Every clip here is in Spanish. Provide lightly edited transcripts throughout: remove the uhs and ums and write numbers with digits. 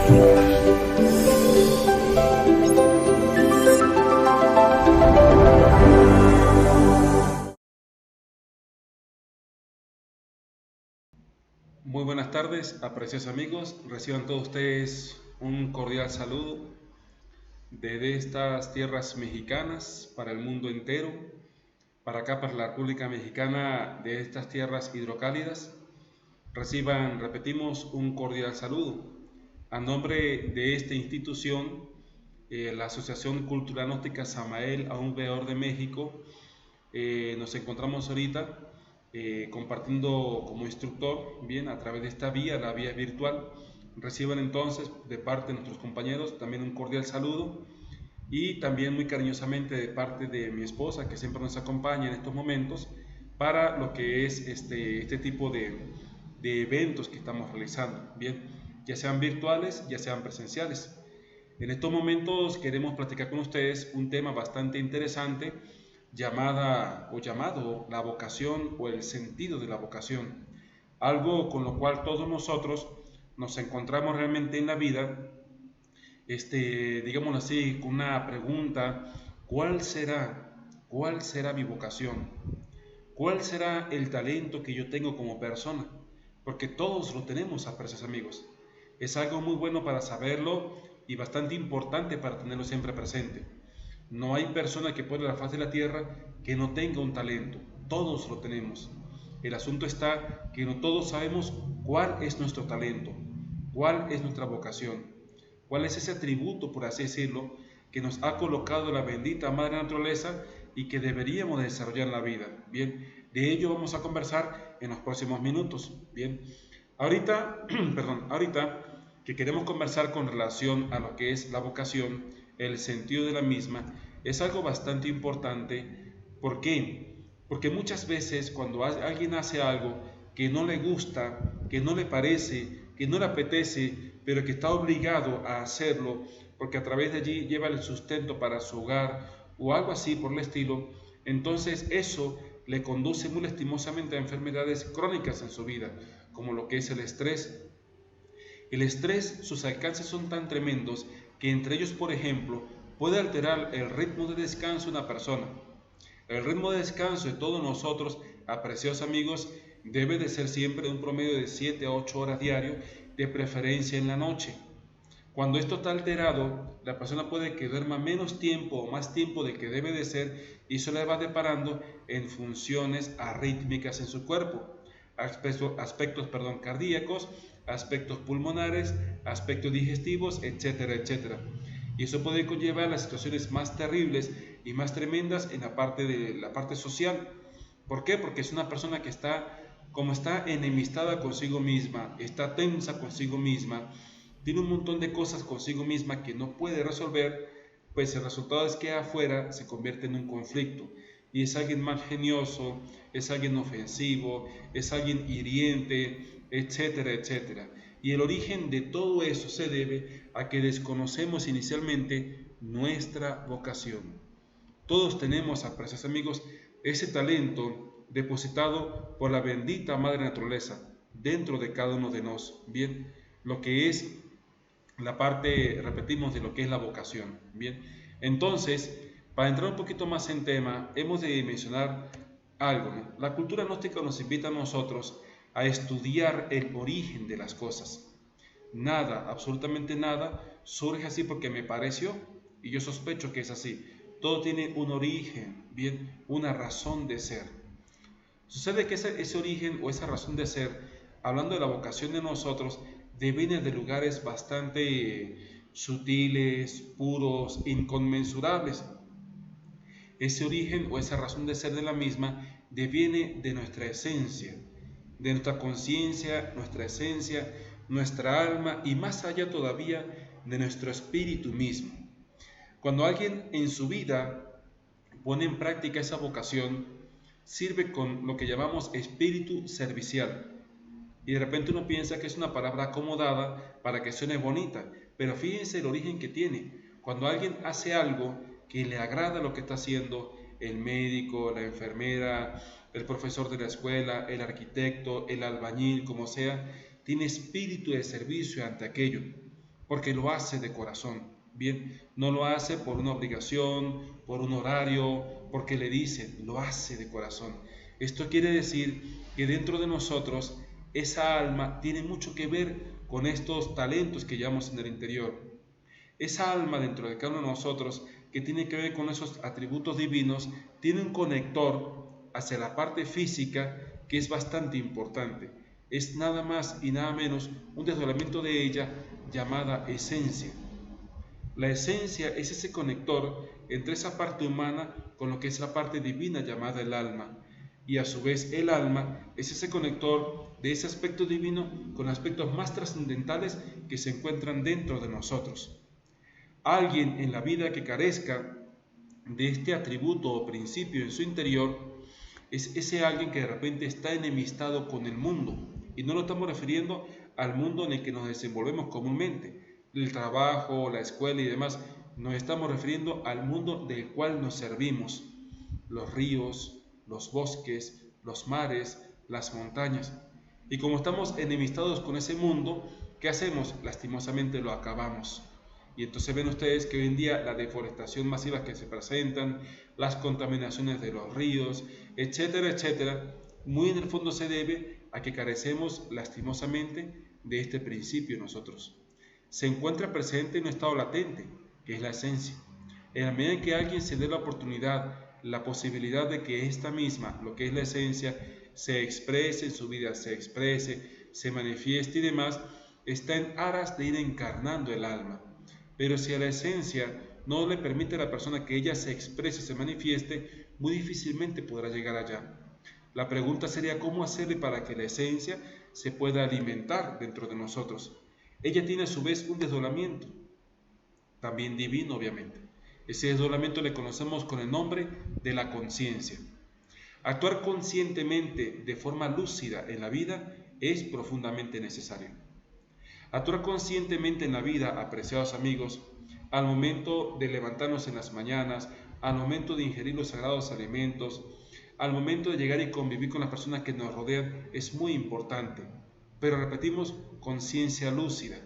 Muy buenas tardes, apreciados amigos. Reciban todos ustedes un cordial saludo desde estas tierras mexicanas para el mundo entero, para acá, para la República Mexicana, de estas tierras hidrocálidas. Reciban, repetimos, un cordial saludo. A nombre de esta institución, la Asociación Cultural Gnóstica Samael, aún peor de México, nos encontramos ahorita compartiendo como instructor, bien, a través de esta vía, la vía virtual. Reciban entonces de parte de nuestros compañeros también un cordial saludo y también muy cariñosamente de parte de mi esposa, que siempre nos acompaña en estos momentos para lo que es este tipo de eventos que estamos realizando, bien, ya sean virtuales, ya sean presenciales. En estos momentos queremos platicar con ustedes un tema bastante interesante llamado la vocación o el sentido de la vocación. Algo con lo cual todos nosotros nos encontramos realmente en la vida, digámoslo así, con una pregunta: ¿cuál será? ¿Cuál será mi vocación? ¿Cuál será el talento que yo tengo como persona? Porque todos lo tenemos, apreciados amigos. Es algo muy bueno para saberlo y bastante importante para tenerlo siempre presente. No hay persona que pueda la faz de la tierra que no tenga un talento. Todos lo tenemos. El asunto está que no todos sabemos cuál es nuestro talento, cuál es nuestra vocación, cuál es ese atributo, por así decirlo, que nos ha colocado la bendita madre naturaleza y que deberíamos desarrollar en la vida. Bien, de ello vamos a conversar en los próximos minutos. Bien, ahorita, ahorita que queremos conversar con relación a lo que es la vocación, el sentido de la misma, es algo bastante importante. ¿Por qué? Porque muchas veces cuando alguien hace algo que no le gusta, que no le parece, que no le apetece, pero que está obligado a hacerlo, porque a través de allí lleva el sustento para su hogar o algo así por el estilo, entonces eso le conduce muy lastimosamente a enfermedades crónicas en su vida, como lo que es el estrés. El estrés, sus alcances son tan tremendos que entre ellos, por ejemplo, puede alterar el ritmo de descanso de una persona. El ritmo de descanso de todos nosotros, apreciados amigos, debe de ser siempre un promedio de 7 a 8 horas diario, de preferencia en la noche. Cuando esto está alterado, la persona puede que duerma menos tiempo o más tiempo del que debe de ser, y eso le va deparando en funciones arrítmicas en su cuerpo, aspectos cardíacos, aspectos pulmonares, aspectos digestivos, etcétera, etcétera. Y eso puede conllevar las situaciones más terribles y más tremendas en la parte social. ¿Por qué? Porque es una persona que está enemistada consigo misma, está tensa consigo misma, tiene un montón de cosas consigo misma que no puede resolver, pues el resultado es que afuera se convierte en un conflicto. Y es alguien mal genioso, es alguien ofensivo, es alguien hiriente, etcétera, etcétera. Y el origen de todo eso se debe a que desconocemos inicialmente nuestra vocación. Todos tenemos, apreciados amigos, ese talento depositado por la bendita Madre Naturaleza dentro de cada uno de nosotros. Bien, lo que es la parte, repetimos, de lo que es la vocación. Bien, entonces, para entrar un poquito más en tema, hemos de mencionar algo, ¿no? La cultura gnóstica nos invita a nosotros a estudiar el origen de las cosas. Nada, absolutamente nada, surge así porque me pareció, y yo sospecho que es así. Todo tiene un origen, bien, una razón de ser. Sucede que ese origen o esa razón de ser, hablando de la vocación de nosotros, deviene de lugares bastante sutiles, puros, inconmensurables. Ese origen o esa razón de ser de la misma deviene de nuestra esencia, de nuestra conciencia, nuestra esencia, nuestra alma y más allá todavía de nuestro espíritu mismo. Cuando alguien en su vida pone en práctica esa vocación, sirve con lo que llamamos espíritu servicial. Y de repente uno piensa que es una palabra acomodada para que suene bonita, pero fíjense el origen que tiene. Cuando alguien hace algo que le agrada lo que está haciendo, el médico, la enfermera, el profesor de la escuela, el arquitecto, el albañil, como sea, tiene espíritu de servicio ante aquello. porque lo hace de corazón. Bien, no lo hace por una obligación, por un horario, porque le dicen, lo hace de corazón. Esto quiere decir que dentro de nosotros esa alma tiene mucho que ver con estos talentos que llevamos en el interior. Esa alma dentro de cada uno de nosotros que tiene que ver con esos atributos divinos tiene un conector hacia la parte física que es bastante importante. Es nada más y nada menos un desdoblamiento de ella llamada esencia. La esencia es ese conector entre esa parte humana con lo que es la parte divina llamada el alma. Y a su vez el alma es ese conector de ese aspecto divino con aspectos más trascendentales que se encuentran dentro de nosotros. Alguien en la vida que carezca de este atributo o principio en su interior es ese alguien que de repente está enemistado con el mundo. Y no lo estamos refiriendo al mundo en el que nos desenvolvemos comúnmente, el trabajo, la escuela y demás. Nos estamos refiriendo al mundo del cual nos servimos. Los ríos, los bosques, los mares, las montañas. Y como estamos enemistados con ese mundo, ¿qué hacemos? Lastimosamente lo acabamos. Y entonces ven ustedes que hoy en día la deforestación masiva que se presentan, las contaminaciones de los ríos, etcétera, etcétera, muy en el fondo se debe a que carecemos lastimosamente de este principio en nosotros. Se encuentra presente en un estado latente, que es la esencia. En la medida en que a alguien se dé la oportunidad, la posibilidad de que esta misma, lo que es la esencia, se exprese en su vida, se exprese, se manifieste y demás, está en aras de ir encarnando el alma. Pero si a la esencia no le permite a la persona que ella se exprese, se manifieste, muy difícilmente podrá llegar allá. La pregunta sería cómo hacerle para que la esencia se pueda alimentar dentro de nosotros. Ella tiene a su vez un desdoblamiento, también divino obviamente. Ese desdoblamiento le conocemos con el nombre de la conciencia. Actuar conscientemente de forma lúcida en la vida es profundamente necesario. Actuar conscientemente en la vida, apreciados amigos, al momento de levantarnos en las mañanas, al momento de ingerir los sagrados alimentos, al momento de llegar y convivir con las personas que nos rodean, es muy importante. Pero repetimos, conciencia lúcida.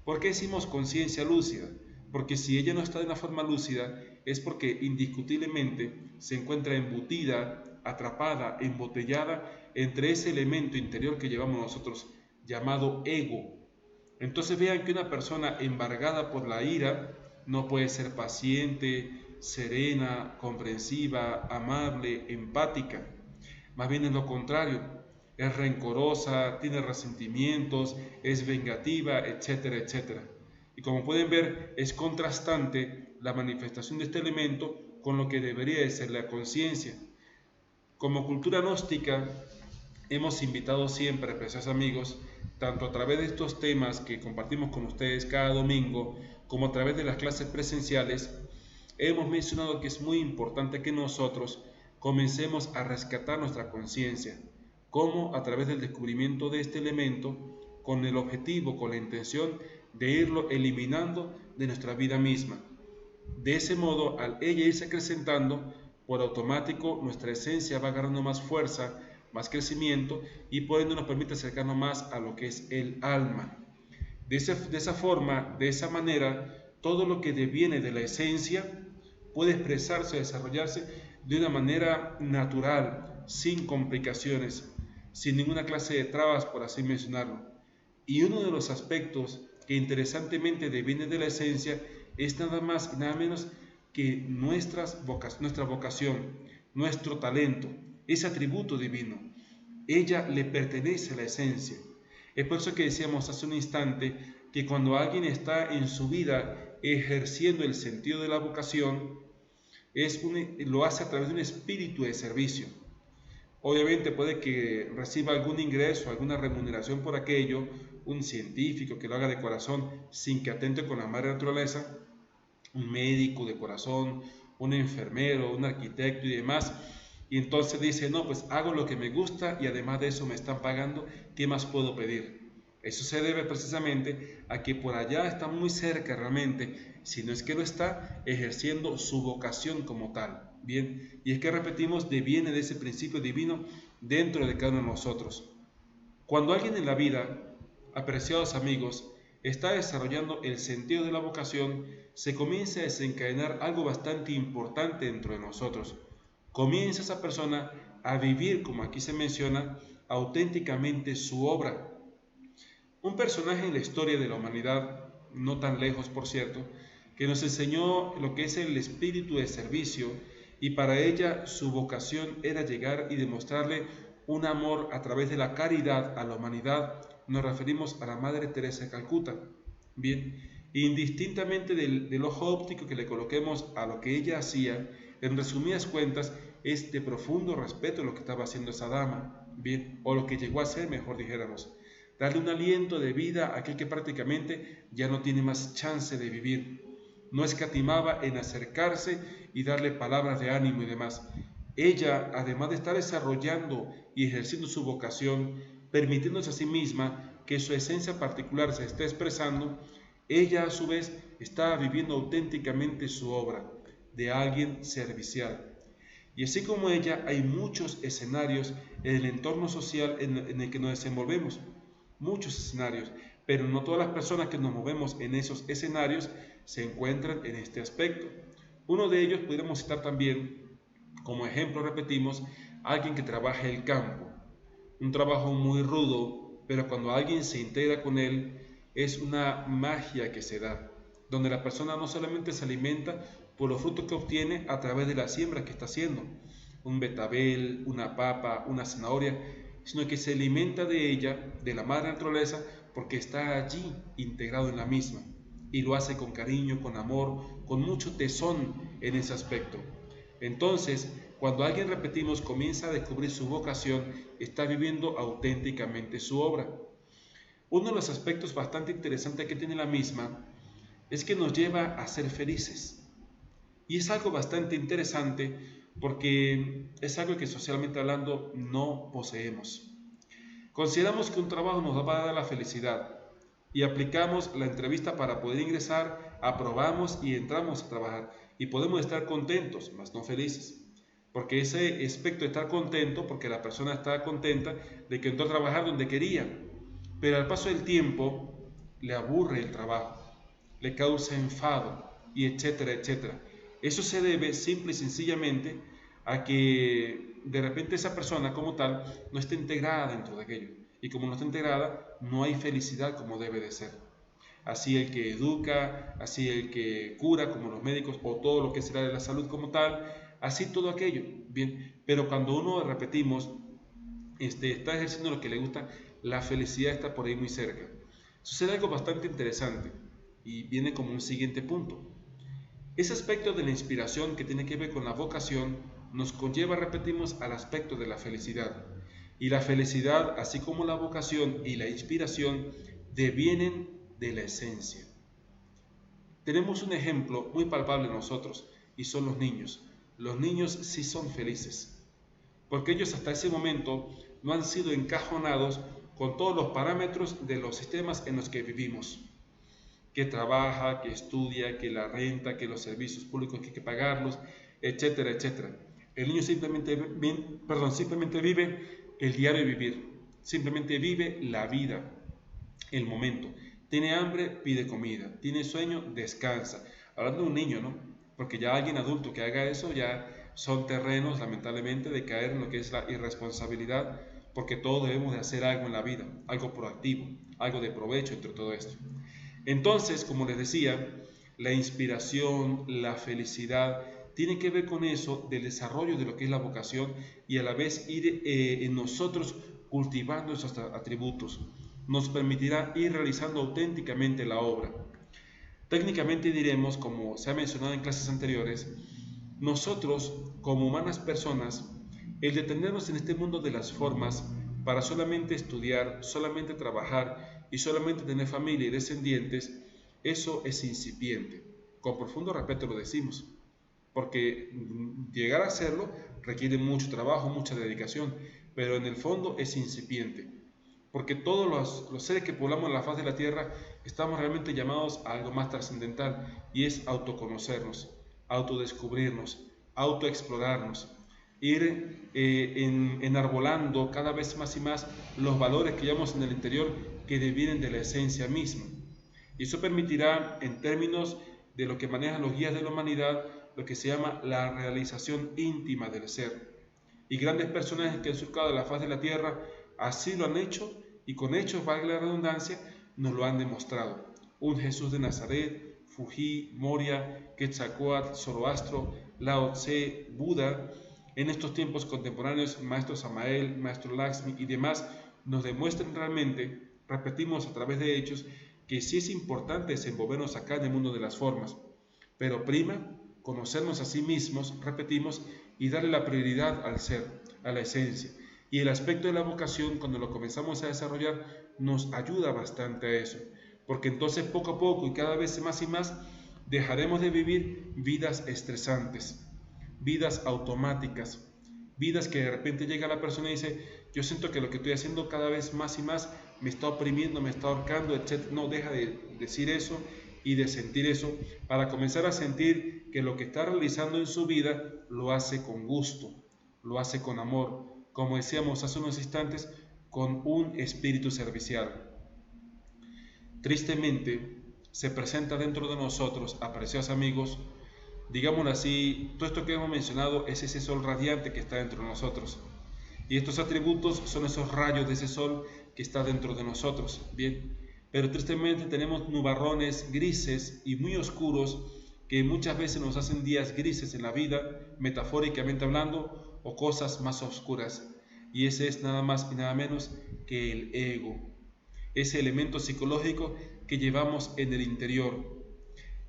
¿Por qué decimos conciencia lúcida? Porque si ella no está de una forma lúcida, es porque indiscutiblemente se encuentra embutida, atrapada, embotellada entre ese elemento interior que llevamos nosotros, llamado ego. Entonces vean que una persona embargada por la ira no puede ser paciente, serena, comprensiva, amable, empática. Más bien es lo contrario, es rencorosa, tiene resentimientos, es vengativa, etcétera, etcétera. Y como pueden ver, es contrastante la manifestación de este elemento con lo que debería de ser la conciencia. Como cultura gnóstica, hemos invitado siempre, preciosos amigos, tanto a través de estos temas que compartimos con ustedes cada domingo, como a través de las clases presenciales, hemos mencionado que es muy importante que nosotros comencemos a rescatar nuestra conciencia, como a través del descubrimiento de este elemento, con el objetivo, con la intención de irlo eliminando de nuestra vida misma. De ese modo, al ella irse acrecentando, por automático nuestra esencia va agarrando más fuerza, más crecimiento y por ende nos permite acercarnos más a lo que es el alma. De esa forma, de esa manera, todo lo que deviene de la esencia puede expresarse, desarrollarse de una manera natural, sin complicaciones, sin ninguna clase de trabas, por así mencionarlo. Y uno de los aspectos que interesantemente deviene de la esencia es nada más y nada menos que nuestra vocación, nuestro talento, ese atributo divino. Ella le pertenece a la esencia. Es por eso que decíamos hace un instante que cuando alguien está en su vida ejerciendo el sentido de la vocación, lo hace a través de un espíritu de servicio. Obviamente puede que reciba algún ingreso, alguna remuneración por aquello, un científico que lo haga de corazón sin que atente con la madre naturaleza, un médico de corazón, un enfermero, un arquitecto y demás. Y entonces dice, no, pues hago lo que me gusta y además de eso me están pagando, ¿qué más puedo pedir? Eso se debe precisamente a que por allá está muy cerca realmente, si no es que lo está, ejerciendo su vocación como tal. Bien, y es que repetimos, deviene de ese principio divino dentro de cada uno de nosotros. Cuando alguien en la vida, apreciados amigos, está desarrollando el sentido de la vocación, se comienza a desencadenar algo bastante importante dentro de nosotros. Comienza esa persona a vivir, como aquí se menciona, auténticamente su obra. Un personaje en la historia de la humanidad, no tan lejos por cierto, que nos enseñó lo que es el espíritu de servicio, y para ella su vocación era llegar y demostrarle un amor a través de la caridad a la humanidad. Nos referimos a la Madre Teresa de Calcuta. Bien, indistintamente del ojo óptico que le coloquemos a lo que ella hacía, en resumidas cuentas, es de profundo respeto lo que estaba haciendo esa dama, bien, o lo que llegó a ser, mejor dijéramos. Darle un aliento de vida a aquel que prácticamente ya no tiene más chance de vivir. No escatimaba en acercarse y darle palabras de ánimo y demás. Ella, además de estar desarrollando y ejerciendo su vocación, permitiéndose a sí misma que su esencia particular se esté expresando, ella a su vez estaba viviendo auténticamente su obra de alguien servicial. Y así como ella, hay muchos escenarios en el entorno social en el que nos desenvolvemos, muchos escenarios, pero no todas las personas que nos movemos en esos escenarios se encuentran en este aspecto. Uno de ellos podríamos citar también, como ejemplo repetimos, alguien que trabaja el campo, un trabajo muy rudo, pero cuando alguien se integra con él, es una magia que se da, donde la persona no solamente se alimenta por los frutos que obtiene a través de la siembra que está haciendo, un betabel, una papa, una zanahoria, sino que se alimenta de ella, de la madre naturaleza, porque está allí integrado en la misma, y lo hace con cariño, con amor, con mucho tesón en ese aspecto. Entonces, cuando alguien, repetimos, comienza a descubrir su vocación, está viviendo auténticamente su obra. Uno de los aspectos bastante interesantes que tiene la misma es que nos lleva a ser felices. Y es algo bastante interesante porque es algo que socialmente hablando no poseemos. Consideramos que un trabajo nos va a dar la felicidad y aplicamos la entrevista para poder ingresar, aprobamos y entramos a trabajar y podemos estar contentos, mas no felices. Porque ese aspecto de estar contento, porque la persona está contenta de que entró a trabajar donde quería, pero al paso del tiempo le aburre el trabajo, le causa enfado y etcétera, etcétera. Eso se debe simple y sencillamente a que de repente esa persona como tal no está integrada dentro de aquello. Y como no está integrada, no hay felicidad como debe de ser. Así el que educa, así el que cura, como los médicos, o todo lo que será de la salud como tal, así todo aquello. Bien, pero cuando uno, repetimos, está ejerciendo lo que le gusta, la felicidad está por ahí muy cerca. Sucede algo bastante interesante y viene como un siguiente punto. Ese aspecto de la inspiración que tiene que ver con la vocación nos conlleva, repetimos, al aspecto de la felicidad. Y la felicidad, así como la vocación y la inspiración, devienen de la esencia. Tenemos un ejemplo muy palpable en nosotros y son los niños. Los niños sí son felices, porque ellos hasta ese momento no han sido encajonados con todos los parámetros de los sistemas en los que vivimos. Que trabaja, que estudia, que la renta, que los servicios públicos que hay que pagarlos, etcétera, etcétera. El niño simplemente vive el diario vivir, simplemente vive la vida, el momento. Tiene hambre, pide comida, tiene sueño, descansa. Hablando de un niño, ¿no? Porque ya alguien adulto que haga eso ya son terrenos, lamentablemente, de caer en lo que es la irresponsabilidad, porque todos debemos de hacer algo en la vida, algo proactivo, algo de provecho entre todo esto. Entonces, como les decía, la inspiración, la felicidad, tiene que ver con eso del desarrollo de lo que es la vocación y a la vez ir en nosotros cultivando esos atributos. Nos permitirá ir realizando auténticamente la obra. Técnicamente diremos, como se ha mencionado en clases anteriores, nosotros como humanas personas, el detenernos en este mundo de las formas para solamente estudiar, solamente trabajar y solamente tener familia y descendientes, eso es incipiente. Con profundo respeto lo decimos, porque llegar a hacerlo requiere mucho trabajo, mucha dedicación, pero en el fondo es incipiente, porque todos los seres que poblamos la faz de la tierra estamos realmente llamados a algo más trascendental y es autoconocernos, autodescubrirnos, autoexplorarnos, ir enarbolando cada vez más y más los valores que llevamos en el interior que devienen de la esencia misma. Y eso permitirá, en términos de lo que manejan los guías de la humanidad, lo que se llama la realización íntima del ser. Y grandes personajes que han surcado la faz de la tierra así lo han hecho, y con hechos, valga la redundancia, nos lo han demostrado. Un Jesús de Nazaret, Fuji, Moria, Quetzalcóatl, Zoroastro, Lao Tse, Buda, en estos tiempos contemporáneos, Maestro Samael, Maestro Lakshmi y demás, nos demuestran realmente, repetimos a través de hechos, que sí es importante desenvolvernos acá en el mundo de las formas, pero prima conocernos a sí mismos, repetimos, y darle la prioridad al ser, a la esencia. Y el aspecto de la vocación, cuando lo comenzamos a desarrollar, nos ayuda bastante a eso, porque entonces poco a poco y cada vez más y más dejaremos de vivir vidas estresantes, vidas automáticas, vidas que de repente llega la persona y dice, yo siento que lo que estoy haciendo cada vez más y más me está oprimiendo, me está ahorcando, etc. No, deja de decir eso y de sentir eso para comenzar a sentir que lo que está realizando en su vida lo hace con gusto, lo hace con amor, como decíamos hace unos instantes, con un espíritu servicial. Tristemente, se presenta dentro de nosotros, apreciados amigos, digámoslo así, todo esto que hemos mencionado es ese sol radiante que está dentro de nosotros. Y estos atributos son esos rayos de ese sol que está dentro de nosotros. Bien, pero tristemente tenemos nubarrones grises y muy oscuros que muchas veces nos hacen días grises en la vida, metafóricamente hablando, o cosas más oscuras. Y ese es nada más y nada menos que el ego, ese elemento psicológico que llevamos en el interior.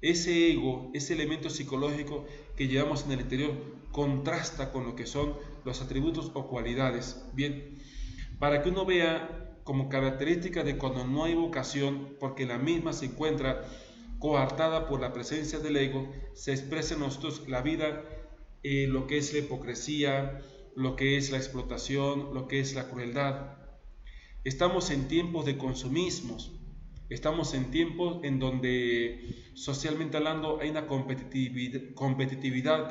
Ese ego, ese elemento psicológico que llevamos en el interior, contrasta con lo que son los atributos o cualidades. Bien, para que uno vea como característica de cuando no hay vocación, porque la misma se encuentra coartada por la presencia del ego, se expresa en nosotros la vida, lo que es la hipocresía, lo que es la explotación, lo que es la crueldad. Estamos en tiempos de consumismos, estamos en tiempos en donde socialmente hablando hay una competitividad,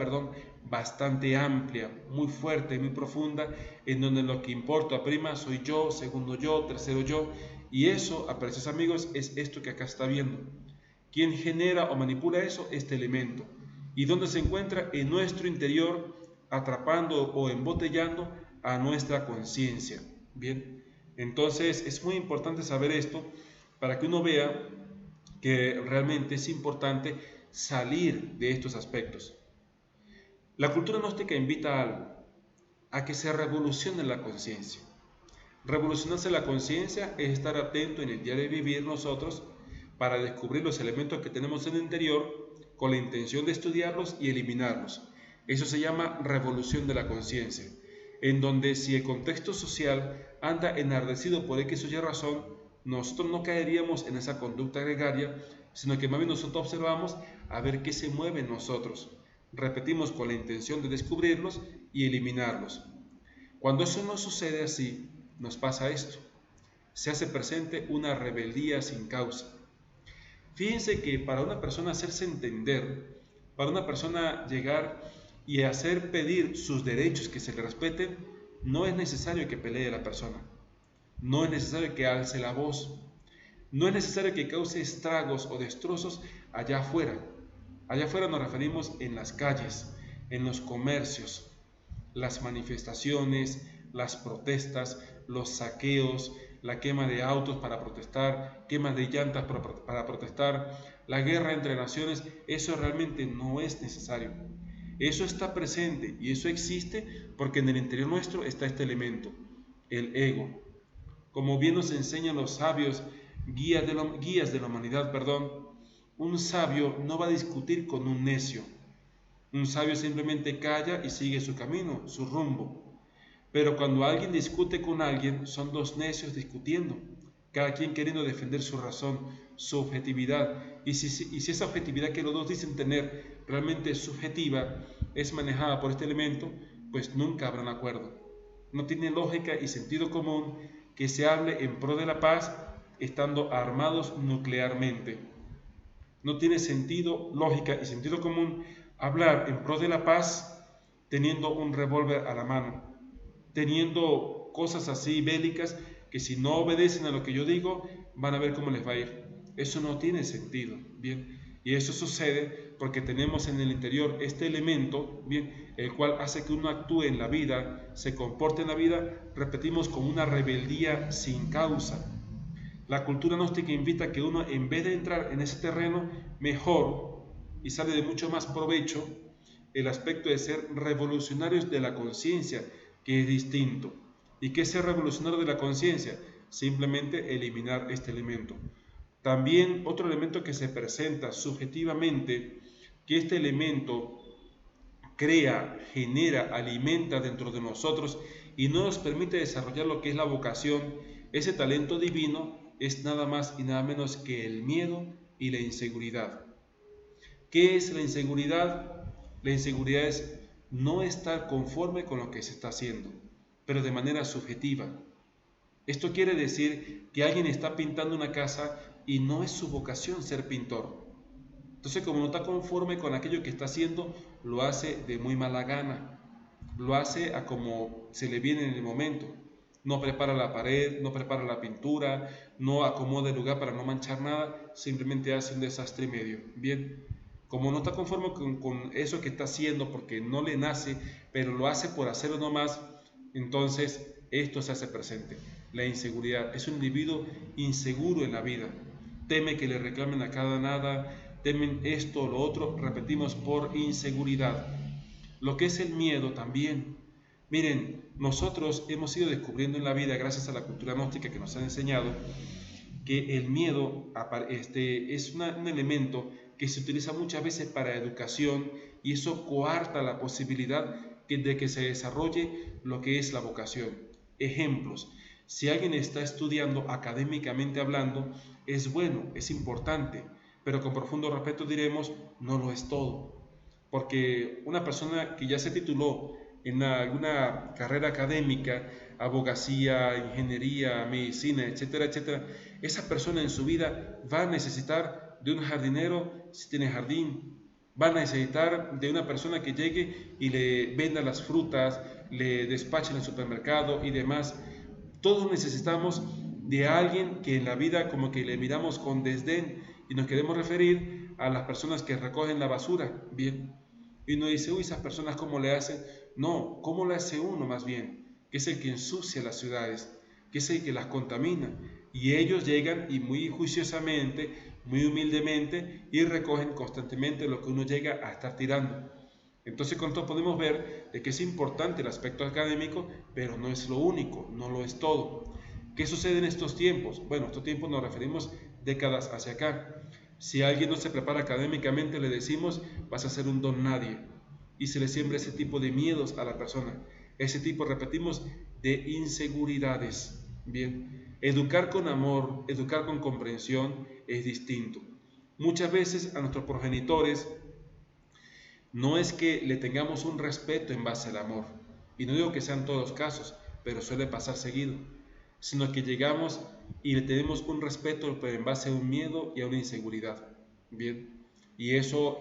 bastante amplia, muy fuerte, muy profunda, en donde lo que importa prima soy yo, segundo yo, tercero yo, y eso, apreciados amigos, es esto que acá está viendo. ¿Quién genera o manipula eso? Este elemento. ¿Y dónde se encuentra? En nuestro interior, atrapando o embotellando a nuestra conciencia. Bien, entonces es muy importante saber esto para que uno vea que realmente es importante salir de estos aspectos. La cultura gnóstica invita a algo, a que se revolucione la conciencia. Revolucionarse la conciencia es estar atento en el día de vivir nosotros para descubrir los elementos que tenemos en el interior con la intención de estudiarlos y eliminarlos. Eso se llama revolución de la conciencia, en donde si el contexto social anda enardecido por X o Y razón, nosotros no caeríamos en esa conducta gregaria, sino que más bien nosotros observamos a ver qué se mueve en nosotros. Repetimos con la intención de descubrirlos y eliminarlos. Cuando eso no sucede así, nos pasa esto. Se hace presente una rebeldía sin causa. Fíjense que para una persona hacerse entender, para una persona llegar y hacer pedir sus derechos que se le respeten, no es necesario que pelee la persona. No es necesario que alce la voz. No es necesario que cause estragos o destrozos allá afuera. Allá afuera nos referimos en las calles, en los comercios, las manifestaciones, las protestas, los saqueos, la quema de autos para protestar, quema de llantas para protestar, la guerra entre naciones. Eso realmente no es necesario. Eso está presente y eso existe porque en el interior nuestro está este elemento, el ego. Como bien nos enseñan los sabios, guías de la humanidad, un sabio no va a discutir con un necio. Un sabio simplemente calla y sigue su camino, su rumbo. Pero cuando alguien discute con alguien, son dos necios discutiendo, cada quien queriendo defender su razón, su objetividad. Y si esa objetividad que los dos dicen tener realmente es subjetiva, es manejada por este elemento, pues nunca habrá un acuerdo. No tiene lógica y sentido común que se hable en pro de la paz estando armados nuclearmente. No tiene sentido, lógica y sentido común hablar en pro de la paz teniendo un revólver a la mano, teniendo cosas así bélicas que si no obedecen a lo que yo digo, van a ver cómo les va a ir. Eso no tiene sentido, bien. Y eso sucede porque tenemos en el interior este elemento, bien, el cual hace que uno actúe en la vida, se comporte en la vida, repetimos, con una rebeldía sin causa. La cultura gnóstica invita a que uno, en vez de entrar en ese terreno, mejor y sale de mucho más provecho el aspecto de ser revolucionarios de la conciencia, que es distinto. ¿Y qué es ser revolucionario de la conciencia? Simplemente eliminar este elemento. También otro elemento que se presenta subjetivamente, que este elemento crea, genera, alimenta dentro de nosotros y no nos permite desarrollar lo que es la vocación, ese talento divino, es nada más y nada menos que el miedo y la inseguridad. ¿Qué es la inseguridad? La inseguridad es no estar conforme con lo que se está haciendo, pero de manera subjetiva. Esto quiere decir que alguien está pintando una casa y no es su vocación ser pintor. Entonces, como no está conforme con aquello que está haciendo, lo hace de muy mala gana, lo hace a como se le viene en el momento. No prepara la pared, no prepara la pintura, no acomoda el lugar para no manchar nada, simplemente hace un desastre y medio. Bien, como no está conforme con eso que está haciendo porque no le nace, pero lo hace por hacerlo nomás, entonces esto se hace presente. La inseguridad es un individuo inseguro en la vida, teme que le reclamen a cada nada, temen esto o lo otro, repetimos, por inseguridad. Lo que es el miedo también. Miren, nosotros hemos ido descubriendo en la vida, gracias a la cultura gnóstica que nos ha enseñado, que el miedo es un elemento que se utiliza muchas veces para educación y eso coarta la posibilidad de que se desarrolle lo que es la vocación. Ejemplos: si alguien está estudiando académicamente hablando, es bueno, es importante, pero con profundo respeto diremos, no lo es todo. Porque una persona que ya se tituló en alguna carrera académica, abogacía, ingeniería, medicina, etcétera, etcétera, esa persona en su vida va a necesitar de un jardinero si tiene jardín, va a necesitar de una persona que llegue y le venda las frutas, le despache en el supermercado y demás. Todos necesitamos de alguien que en la vida como que le miramos con desdén y nos queremos referir a las personas que recogen la basura, bien. Y uno dice, uy, esas personas ¿cómo le hacen? No, ¿cómo le hace uno más bien? Que es el que ensucia las ciudades, que es el que las contamina. Y ellos llegan y muy juiciosamente, muy humildemente, y recogen constantemente lo que uno llega a estar tirando. Entonces con esto podemos ver de que es importante el aspecto académico, pero no es lo único, no lo es todo. ¿Qué sucede en estos tiempos? Bueno, estos tiempos nos referimos décadas hacia acá. Si alguien no se prepara académicamente, le decimos, vas a ser un don nadie. Y se le siembra ese tipo de miedos a la persona. Ese tipo, repetimos, de inseguridades. Bien, educar con amor, educar con comprensión es distinto. Muchas veces a nuestros progenitores no es que le tengamos un respeto en base al amor, y no digo que sean todos los casos, pero suele pasar seguido, sino que llegamos y le tenemos un respeto, pero en base a un miedo y a una inseguridad. Bien, y eso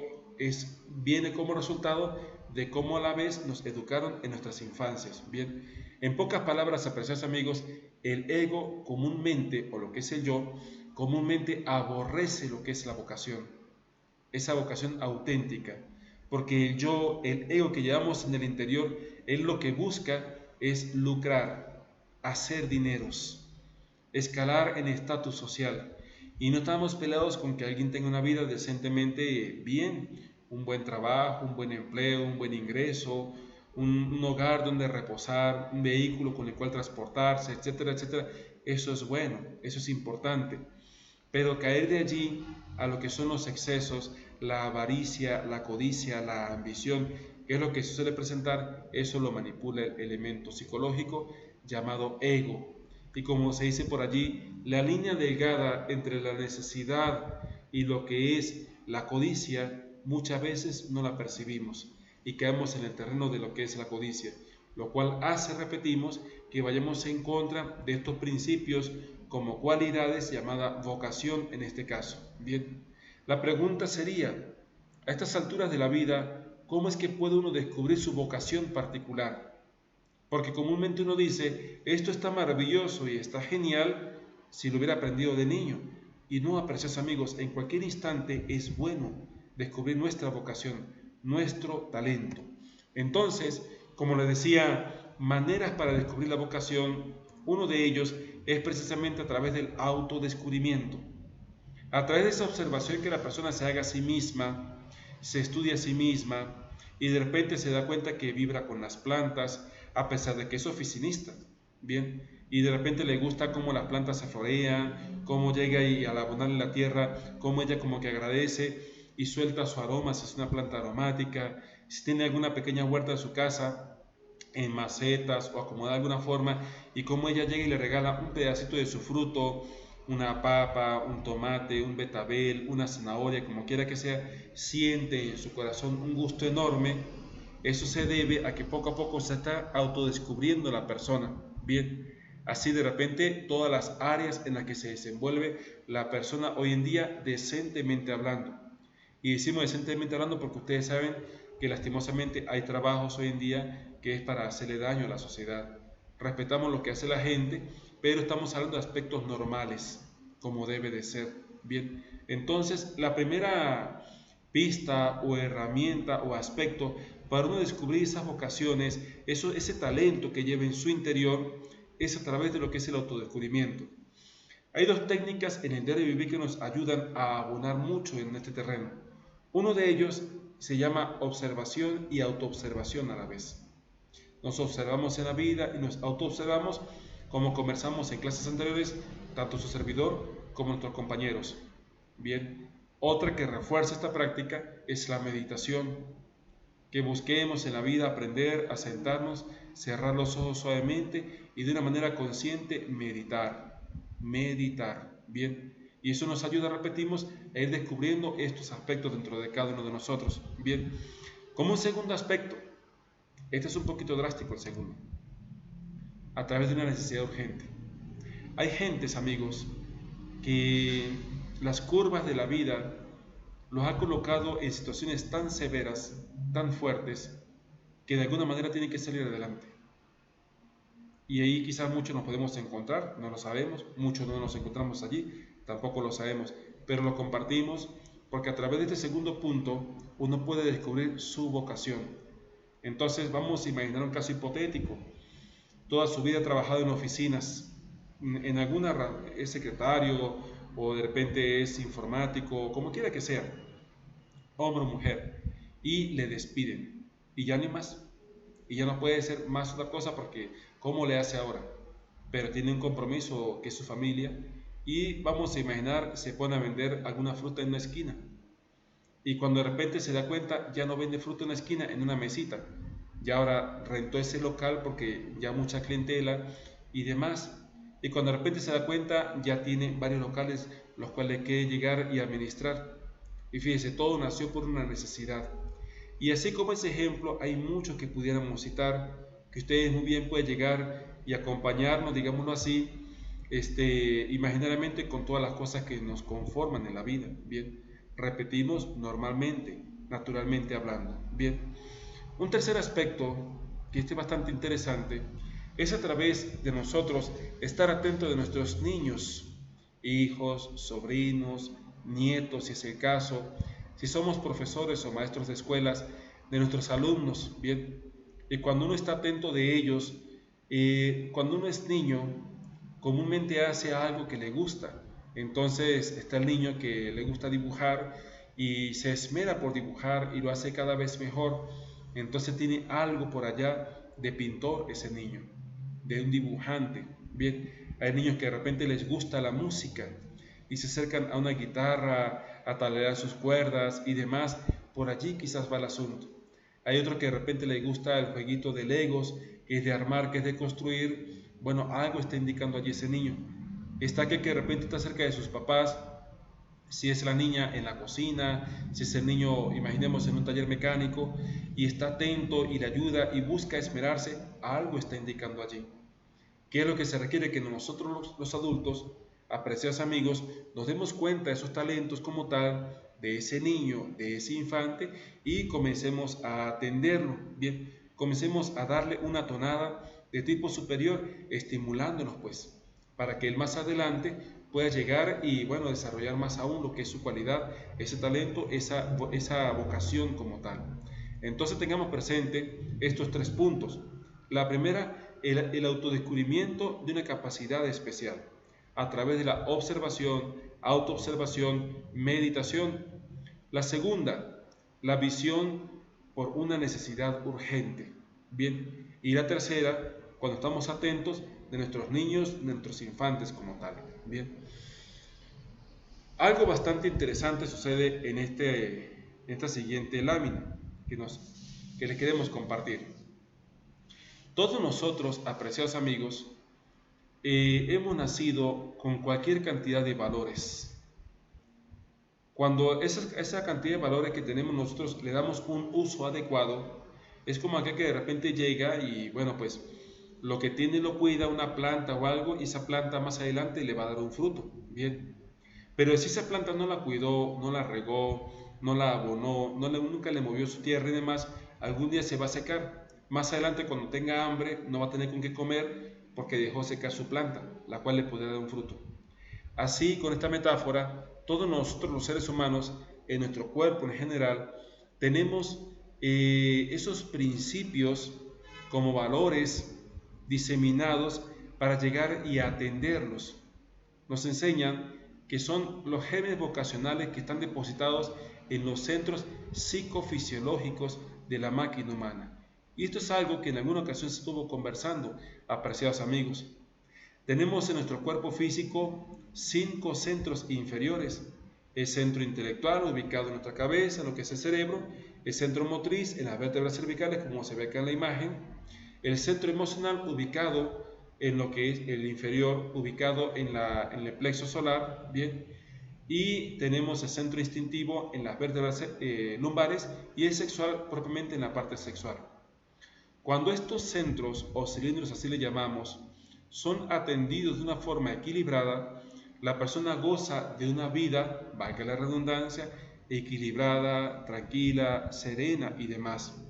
viene como resultado de cómo a la vez nos educaron en nuestras infancias. Bien, en pocas palabras, apreciados amigos, el ego comúnmente, o lo que es el yo, comúnmente aborrece lo que es la vocación, esa vocación auténtica, porque el yo, el ego que llevamos en el interior, él lo que busca es lucrar, hacer dineros, escalar en estatus social. Y no estamos peleados con que alguien tenga una vida decentemente bien, un buen trabajo, un buen empleo, un buen ingreso, un hogar donde reposar, un vehículo con el cual transportarse, etcétera, etcétera. Eso es bueno, eso es importante. Pero caer de allí a lo que son los excesos, la avaricia, la codicia, la ambición, que es lo que se suele presentar, eso lo manipula el elemento psicológico llamado ego. Y como se dice por allí, la línea delgada entre la necesidad y lo que es la codicia, muchas veces no la percibimos y caemos en el terreno de lo que es la codicia, lo cual hace, repetimos, que vayamos en contra de estos principios como cualidades llamada vocación en este caso. Bien, la pregunta sería, a estas alturas de la vida, ¿cómo es que puede uno descubrir su vocación particular? Porque comúnmente uno dice, esto está maravilloso y está genial si lo hubiera aprendido de niño, Y no, apreciados amigos, en cualquier instante es bueno descubrir nuestra vocación, nuestro talento. Entonces, como les decía, maneras para descubrir la vocación, uno de ellos es precisamente a través del autodescubrimiento. A través de esa observación que la persona se haga a sí misma, se estudia a sí misma y de repente se da cuenta que vibra con las plantas, a pesar de que es oficinista, ¿bien? Y de repente le gusta cómo las plantas se florean, cómo llega y al abonarle la tierra, cómo ella como que agradece y suelta su aroma, si es una planta aromática, si tiene alguna pequeña huerta en su casa, en macetas o acomodada de alguna forma, y cómo ella llega y le regala un pedacito de su fruto, una papa, un tomate, un betabel, una zanahoria, como quiera que sea, siente en su corazón un gusto enorme. Eso se debe a que poco a poco se está autodescubriendo la persona. Bien, así de repente todas las áreas en las que se desenvuelve la persona hoy en día decentemente hablando. Y decimos decentemente hablando porque ustedes saben que lastimosamente hay trabajos hoy en día que es para hacerle daño a la sociedad. Respetamos lo que hace la gente, pero estamos hablando de aspectos normales, como debe de ser. Bien, entonces la primera pista o herramienta o aspecto para uno descubrir esas vocaciones, ese talento que lleva en su interior, es a través de lo que es el autodescubrimiento. Hay dos técnicas en el diario vivir que nos ayudan a abonar mucho en este terreno. Uno de ellos se llama observación y autoobservación a la vez. Nos observamos en la vida y nos autoobservamos como conversamos en clases anteriores, tanto su servidor como nuestros compañeros. Bien, otra que refuerza esta práctica es la meditación, que busquemos en la vida aprender a sentarnos, cerrar los ojos suavemente y de una manera consciente meditar, bien. Y eso nos ayuda, repetimos, a ir descubriendo estos aspectos dentro de cada uno de nosotros, bien. Como un segundo aspecto, este es un poquito drástico el segundo, a través de una necesidad urgente. Hay gentes, amigos, que las curvas de la vida los ha colocado en situaciones tan severas, tan fuertes, que de alguna manera tienen que salir adelante. Y ahí quizás muchos nos podemos encontrar, no lo sabemos, muchos no nos encontramos allí, tampoco lo sabemos, pero lo compartimos porque a través de este segundo punto uno puede descubrir su vocación. Entonces vamos a imaginar un caso hipotético. Toda su vida ha trabajado en oficinas, en alguna es secretario o de repente es informático, como quiera que sea, hombre o mujer, y le despiden y ya ni más, y ya no puede ser más otra cosa porque ¿cómo le hace ahora? Pero tiene un compromiso que es su familia y vamos a imaginar se pone a vender alguna fruta en una esquina y cuando de repente se da cuenta ya no vende fruta en una esquina, en una mesita, ya ahora rentó ese local porque ya mucha clientela y demás, y cuando de repente se da cuenta ya tiene varios locales los cuales quiere llegar y administrar. Y fíjese, todo nació por una necesidad. Y así como ese ejemplo, hay muchos que pudiéramos citar, que ustedes muy bien pueden llegar y acompañarnos, digámoslo así, imaginariamente con todas las cosas que nos conforman en la vida. Bien, repetimos normalmente, naturalmente hablando. Bien, un tercer aspecto, que es bastante interesante, es a través de nosotros estar atentos de nuestros niños, hijos, sobrinos, nietos, si es el caso, si somos profesores o maestros de escuelas, de nuestros alumnos, bien. Y cuando uno está atento de ellos, cuando uno es niño, comúnmente hace algo que le gusta. Entonces está el niño que le gusta dibujar y se esmera por dibujar y lo hace cada vez mejor. Entonces tiene algo por allá de pintor ese niño, de un dibujante. Bien, hay niños que de repente les gusta la música y se acercan a una guitarra a tararear sus cuerdas y demás. Por allí quizás va el asunto. Hay otro que de repente le gusta el jueguito de Legos, que es de armar, que es de construir. Bueno, algo está indicando allí ese niño. Está que de repente está cerca de sus papás, si es la niña en la cocina, si es el niño, imaginemos, en un taller mecánico, y está atento y le ayuda y busca esmerarse, algo está indicando allí. ¿Qué es lo que se requiere? Que nosotros los adultos, apreciados amigos, nos demos cuenta de esos talentos como tal, de ese niño, de ese infante, y comencemos a atenderlo, bien, comencemos a darle una tonada de tipo superior, estimulándonos pues, para que él más adelante pueda llegar y, bueno, desarrollar más aún lo que es su cualidad, ese talento, esa vocación como tal. Entonces tengamos presente estos 3 puntos. La primera, el autodescubrimiento de una capacidad especial a través de la observación, autoobservación, meditación. La segunda, la visión por una necesidad urgente. Bien, y la tercera, cuando estamos atentos de nuestros niños, de nuestros infantes como tal. Bien, algo bastante interesante sucede en esta siguiente lámina que les queremos compartir. Todos nosotros, apreciados amigos, hemos nacido con cualquier cantidad de valores. Cuando esa cantidad de valores que tenemos nosotros le damos un uso adecuado, es como aquel que de repente llega y, bueno, pues lo que tiene lo cuida, una planta o algo, y esa planta más adelante le va a dar un fruto. Bien, pero si esa planta no la cuidó, no la regó, no la abonó, nunca le movió su tierra y demás, algún día se va a secar. Más adelante, cuando tenga hambre, no va a tener con qué comer porque dejó secar su planta, la cual le podrá dar un fruto. Así, con esta metáfora, todos nosotros los seres humanos, en nuestro cuerpo en general, tenemos esos principios como valores diseminados para llegar y atenderlos. Nos enseñan que son los genes vocacionales que están depositados en los centros psicofisiológicos de la máquina humana. Y esto es algo que en alguna ocasión se estuvo conversando, apreciados amigos. Tenemos en nuestro cuerpo físico 5 centros inferiores. El centro intelectual, ubicado en nuestra cabeza, lo que es el cerebro. El centro motriz, en las vértebras cervicales, como se ve acá en la imagen. El centro emocional, ubicado en lo que es el inferior, ubicado en el plexo solar, bien. Y tenemos el centro instintivo en las vértebras lumbares y el sexual propiamente en la parte sexual. Cuando estos centros o cilindros, así le llamamos, son atendidos de una forma equilibrada, la persona goza de una vida, valga la redundancia, equilibrada, tranquila, serena y demás.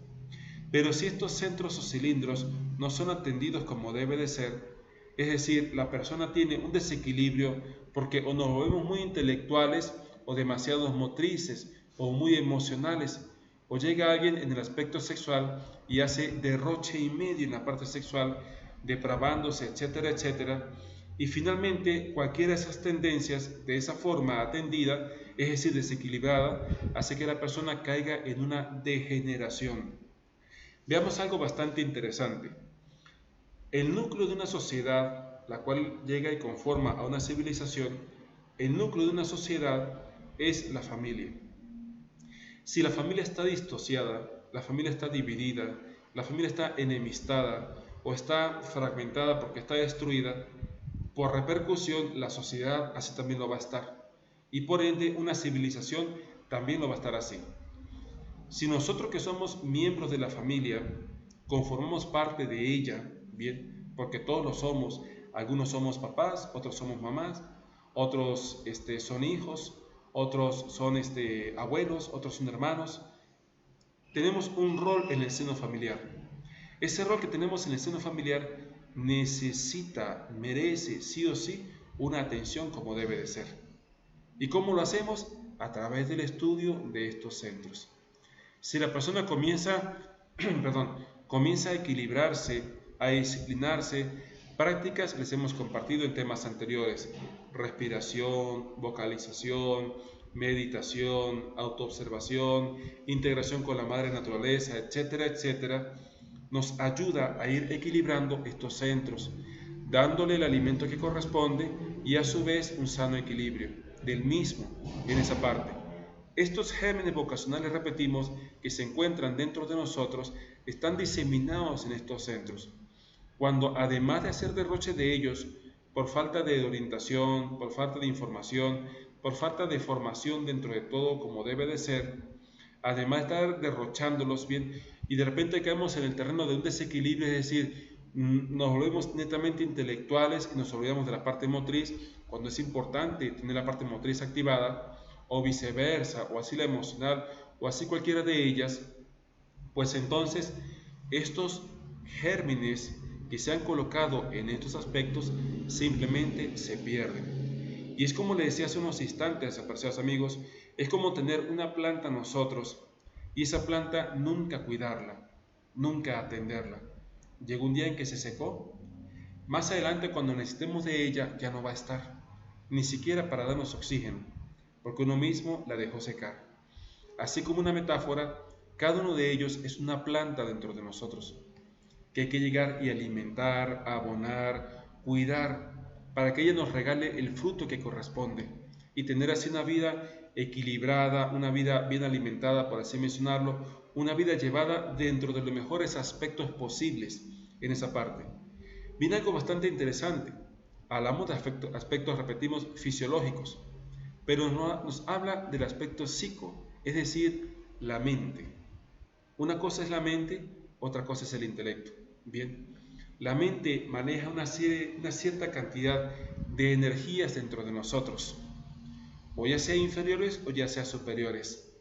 Pero si estos centros o cilindros no son atendidos como debe de ser, es decir, la persona tiene un desequilibrio porque o nos volvemos muy intelectuales o demasiados motrices o muy emocionales, o llega alguien en el aspecto sexual y hace derroche y medio en la parte sexual, depravándose, etcétera, etcétera, y finalmente cualquiera de esas tendencias de esa forma atendida, es decir, desequilibrada, hace que la persona caiga en una degeneración. Veamos algo bastante interesante. El núcleo de una sociedad, la cual llega y conforma a una civilización, el núcleo de una sociedad es la familia. Si la familia está disociada, la familia está dividida, la familia está enemistada o está fragmentada porque está destruida, por repercusión la sociedad así también lo va a estar. Y por ende una civilización también lo va a estar así. Si nosotros que somos miembros de la familia conformamos parte de ella, bien, porque todos lo somos, algunos somos papás, otros somos mamás, otros son hijos, otros son abuelos, otros son hermanos. Tenemos un rol en el seno familiar. Ese rol que tenemos en el seno familiar necesita, merece sí o sí una atención como debe de ser. ¿Y cómo lo hacemos? A través del estudio de estos centros. Si la persona comienza a equilibrarse, a disciplinarse, prácticas les hemos compartido en temas anteriores: respiración, vocalización, meditación, autoobservación, integración con la madre naturaleza, etcétera, etcétera, nos ayuda a ir equilibrando estos centros, dándole el alimento que corresponde y a su vez un sano equilibrio del mismo en esa parte. Estos gérmenes vocacionales, repetimos, que se encuentran dentro de nosotros, están diseminados en estos centros. Cuando además de hacer derroche de ellos, por falta de orientación, por falta de información, por falta de formación dentro de todo como debe de ser, además de estar derrochándolos bien, y de repente caemos en el terreno de un desequilibrio, es decir, nos volvemos netamente intelectuales y nos olvidamos de la parte motriz, cuando es importante tener la parte motriz activada, o viceversa, o así la emocional, o así cualquiera de ellas, pues entonces estos gérmenes que se han colocado en estos aspectos simplemente se pierden. Y es como le decía hace unos instantes, apreciados amigos, es como tener una planta nosotros y esa planta nunca cuidarla, nunca atenderla. Llegó un día en que se secó. Más adelante, cuando necesitemos de ella, ya no va a estar, ni siquiera para darnos oxígeno, porque uno mismo la dejó secar. Así como una metáfora, cada uno de ellos es una planta dentro de nosotros, que hay que llegar y alimentar, abonar, cuidar, para que ella nos regale el fruto que corresponde y tener así una vida equilibrada, una vida bien alimentada, por así mencionarlo, una vida llevada dentro de los mejores aspectos posibles en esa parte. Viene algo bastante interesante. Hablamos de aspectos, repetimos, fisiológicos, pero nos habla del aspecto psico, es decir, la mente. Una cosa es la mente, otra cosa es el intelecto. Bien, la mente maneja una cierta cantidad de energías dentro de nosotros, o ya sea inferiores o ya sea superiores.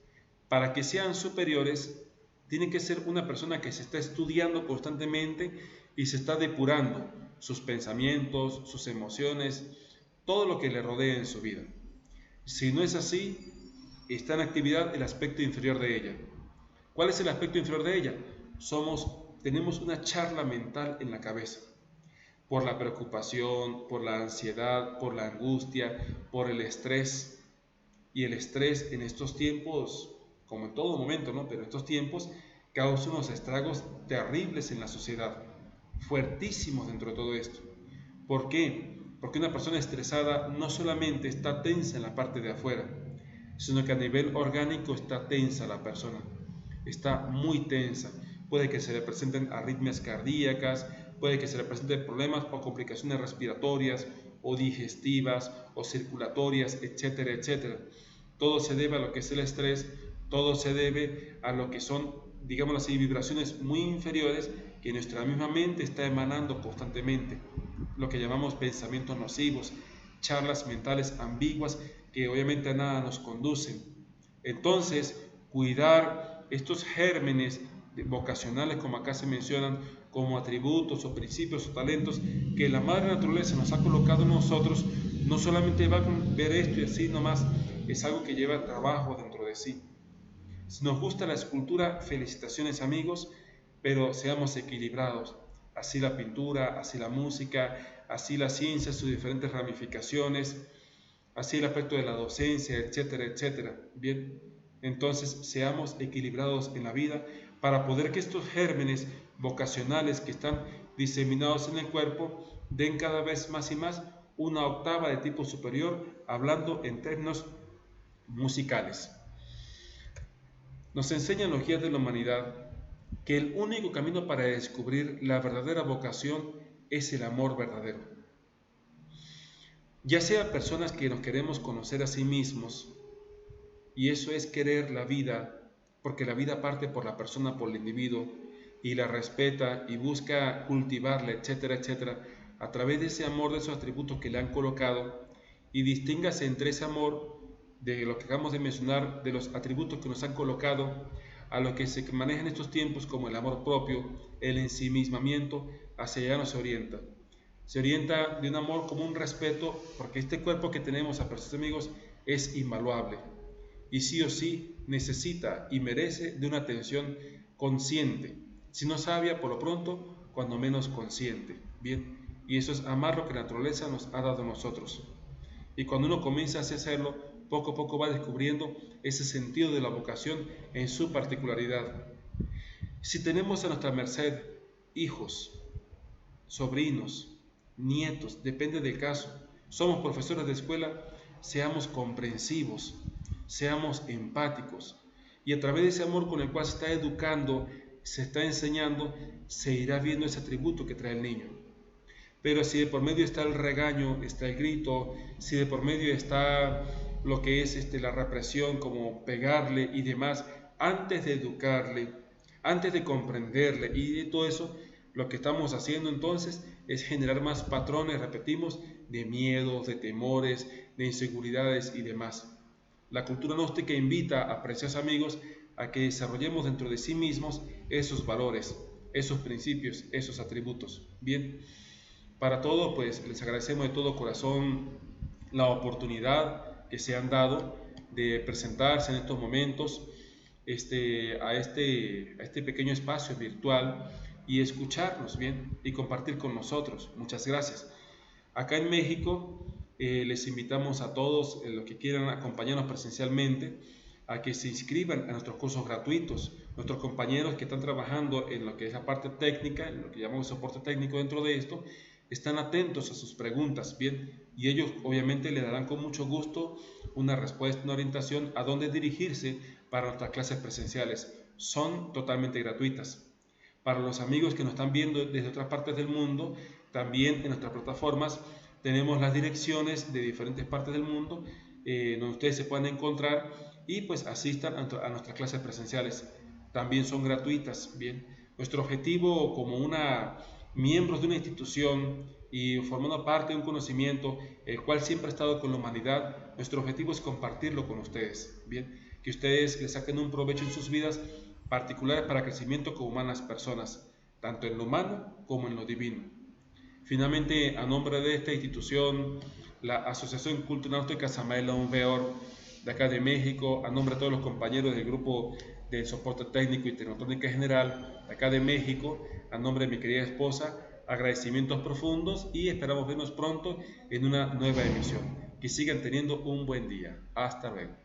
Para que sean superiores, tiene que ser una persona que se está estudiando constantemente y se está depurando sus pensamientos, sus emociones, todo lo que le rodea en su vida. Si no es así, está en actividad el aspecto inferior de ella. ¿Cuál es el aspecto inferior de ella? Tenemos una charla mental en la cabeza, por la preocupación, por la ansiedad, por la angustia, por el estrés. Y el estrés en estos tiempos, como en todo momento, ¿no? Pero en estos tiempos causa unos estragos terribles en la sociedad, fuertísimos dentro de todo esto. ¿Por qué? Porque una persona estresada no solamente está tensa en la parte de afuera, sino que a nivel orgánico está tensa la persona, está muy tensa. Puede que se le presenten arritmias cardíacas, puede que se le presenten problemas o complicaciones respiratorias o digestivas o circulatorias, etcétera, etcétera. Todo se debe a lo que es el estrés, todo se debe a lo que son, digamos así, vibraciones muy inferiores que nuestra misma mente está emanando constantemente, lo que llamamos pensamientos nocivos, charlas mentales ambiguas que obviamente a nada nos conducen. Entonces, cuidar estos gérmenes vocacionales, como acá se mencionan, como atributos o principios o talentos que la madre naturaleza nos ha colocado en nosotros, no solamente va a ver esto y así nomás, es algo que lleva trabajo dentro de sí. Si nos gusta la escultura, felicitaciones amigos, pero seamos equilibrados. Así la pintura, así la música, así la ciencia, sus diferentes ramificaciones, así el aspecto de la docencia, etcétera, etcétera. Bien, entonces seamos equilibrados en la vida para poder que estos gérmenes vocacionales que están diseminados en el cuerpo den cada vez más y más una octava de tipo superior, hablando en términos musicales. Nos enseñan los guías de la humanidad que el único camino para descubrir la verdadera vocación es el amor verdadero. Ya sea personas que nos queremos conocer a sí mismos, y eso es querer la vida, porque la vida parte por la persona, por el individuo, y la respeta y busca cultivarla, etcétera, etcétera, a través de ese amor, de esos atributos que le han colocado, y distíngase entre ese amor de lo que acabamos de mencionar, de los atributos que nos han colocado, a lo que se maneja en estos tiempos como el amor propio, el ensimismamiento, hacia allá nos orienta. Se orienta de un amor como un respeto, porque este cuerpo que tenemos, apreciados amigos, es invaluable y sí o sí necesita y merece de una atención consciente, si no sabia, por lo pronto, cuando menos consciente. Bien, y eso es amar lo que la naturaleza nos ha dado a nosotros. Y cuando uno comienza a hacerlo, poco a poco va descubriendo ese sentido de la vocación en su particularidad. Si tenemos a nuestra merced hijos, sobrinos, nietos, depende del caso, somos profesores de escuela, seamos comprensivos, seamos empáticos, y a través de ese amor con el cual se está educando, se está enseñando, se irá viendo ese atributo que trae el niño. Pero si de por medio está el regaño, está el grito, si de por medio está lo que es la represión, como pegarle y demás, antes de educarle, antes de comprenderle y de todo eso, lo que estamos haciendo entonces es generar más patrones, repetimos, de miedos, de temores, de inseguridades y demás. La cultura gnóstica invita a preciosos amigos a que desarrollemos dentro de sí mismos esos valores, esos principios, esos atributos. Bien, para todo, pues les agradecemos de todo corazón la oportunidad que se han dado de presentarse en estos momentos a este pequeño espacio virtual y escucharnos bien y compartir con nosotros. Muchas gracias. Acá en México les invitamos a todos los que quieran acompañarnos presencialmente a que se inscriban a nuestros cursos gratuitos. Nuestros compañeros que están trabajando en lo que es la parte técnica, en lo que llamamos soporte técnico dentro de esto, están atentos a sus preguntas, bien, y ellos obviamente le darán con mucho gusto una respuesta, una orientación a dónde dirigirse para nuestras clases presenciales. Son totalmente gratuitas. Para los amigos que nos están viendo desde otras partes del mundo, también en nuestras plataformas tenemos las direcciones de diferentes partes del mundo donde ustedes se pueden encontrar y pues asistan a nuestras clases presenciales. También son gratuitas, bien. Nuestro objetivo como miembros de una institución y formando parte de un conocimiento el cual siempre ha estado con la humanidad, nuestro objetivo es compartirlo con ustedes, bien, que ustedes le saquen un provecho en sus vidas particulares para crecimiento como humanas personas, tanto en lo humano como en lo divino. Finalmente, a nombre de esta institución, la Asociación Cultural Náutica Samael León Veor, de acá de México, a nombre de todos los compañeros del grupo de soporte técnico y tecnotrónica general, de acá de México, a nombre de mi querida esposa, agradecimientos profundos y esperamos vernos pronto en una nueva emisión. Que sigan teniendo un buen día. Hasta luego.